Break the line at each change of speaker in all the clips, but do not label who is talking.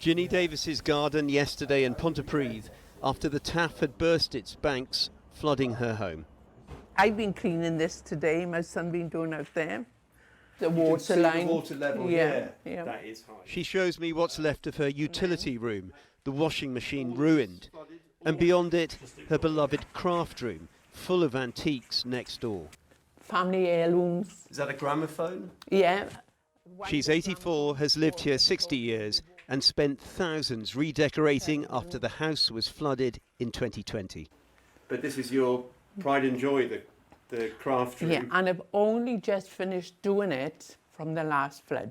Ginny Davis's garden yesterday in Pontypridd after the Taff had burst its banks, flooding her home.
I've been cleaning this today, my son been doing out there. The water line.
The water level,
yeah.
That is high. She shows me what's left of her utility room, the washing machine ruined, and beyond it, her beloved craft room, full of antiques next door.
Family heirlooms.
Is that a gramophone?
Yeah.
She's 84, has lived here 60 years, and spent thousands redecorating after the house was flooded in 2020. But this is your pride and joy, the craft room.
Yeah, and I've only just finished doing it from the last flood,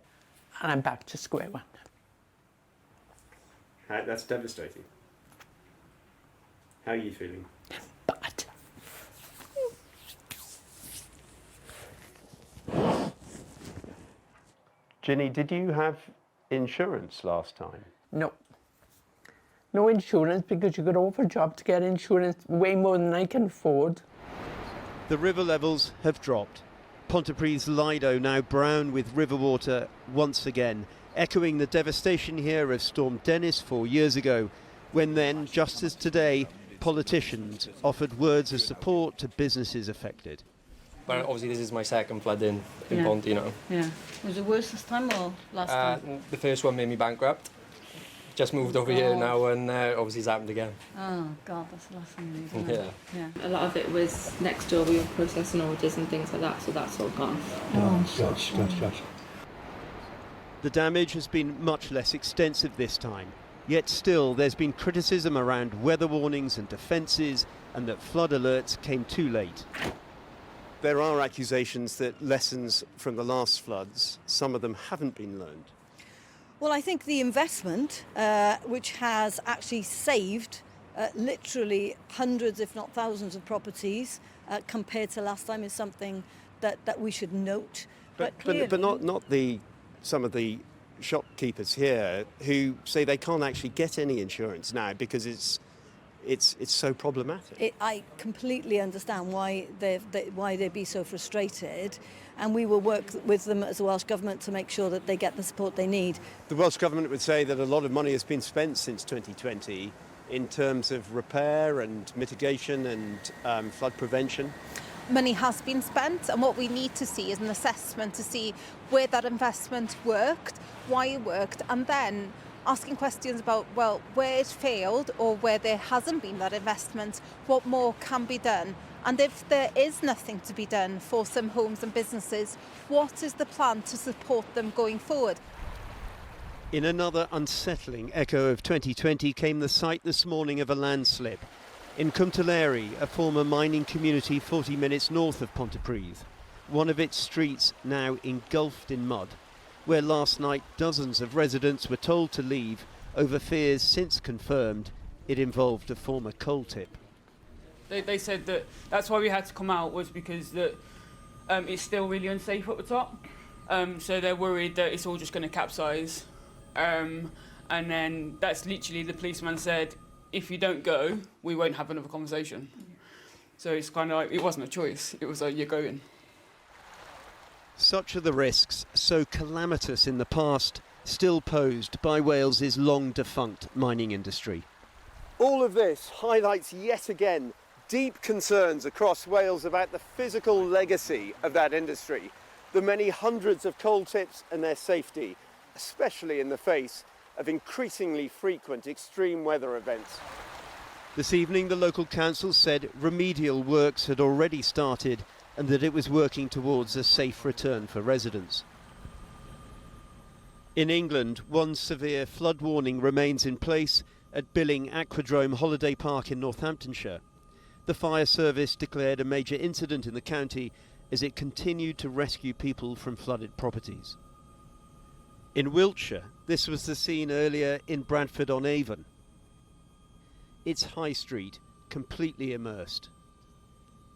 and I'm back to square one.
That's devastating. How are you feeling?
Bad.
Ginny, did you have insurance last time?
No. No insurance, because you got to offer a job to get insurance way more than I can afford.
The river levels have dropped. Pontypridd's Lido now brown with river water once again, echoing the devastation here of Storm Dennis 4 years ago, when then, just as today, politicians offered words of support to businesses affected.
But obviously this is my second flood in Ponty, you know.
Yeah. Was it worse this time or last time?
The first one made me bankrupt. Just moved over here now, and obviously it's happened again.
Oh God, that's the last thing, isn't
it?
Yeah.
A lot of it was next door. We were processing orders and things like that, so that's all gone.
Gosh.
The damage has been much less extensive this time, yet still there's been criticism around weather warnings and defences, and that flood alerts came too late. There are accusations that lessons from the last floods, some of them haven't been learned.
Well, I think the investment, which has actually saved literally hundreds, if not thousands of properties compared to last time, is something that we should note. But not some of the shopkeepers here who say they can't actually get any insurance now because it's so problematic. I completely understand why they'd be so frustrated, and we will work with them as the Welsh Government to make sure that they get the support they need.
The Welsh Government would say that a lot of money has been spent since 2020 in terms of repair and mitigation and flood prevention.
Money has been spent, and what we need to see is an assessment to see where that investment worked, why it worked, and then asking questions about, well, where it failed or where there hasn't been that investment, what more can be done? And if there is nothing to be done for some homes and businesses, what is the plan to support them going forward?
In another unsettling echo of 2020 came the sight this morning of a landslip in Cwmtaleri, a former mining community 40 minutes north of Pontypridd, one of its streets now engulfed in mud, where last night dozens of residents were told to leave over fears since confirmed it involved a former coal tip.
They said that that's why we had to come out, was because that it's still really unsafe at the top. So they're worried that it's all just going to capsize. And then that's literally, the policeman said, if you don't go, we won't have another conversation. So it's kind of like, it wasn't a choice. It was like, you're going.
Such are the risks, so calamitous in the past, still posed by Wales's long-defunct mining industry. All of this highlights yet again deep concerns across Wales about the physical legacy of that industry, the many hundreds of coal tips and their safety, especially in the face of increasingly frequent extreme weather events. This evening, the local council said remedial works had already started and that it was working towards a safe return for residents. In England, one severe flood warning remains in place at Billing Aquadrome Holiday Park in Northamptonshire. The fire service declared a major incident in the county as it continued to rescue people from flooded properties. In Wiltshire, this was the scene earlier in Bradford-on-Avon. Its high street completely immersed.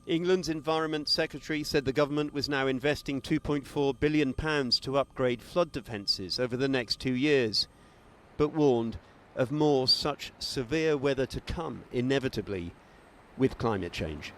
England's Environment Secretary said the government was now investing £2.4 billion to upgrade flood defences over the next 2 years, but warned of more such severe weather to come, inevitably, with climate change.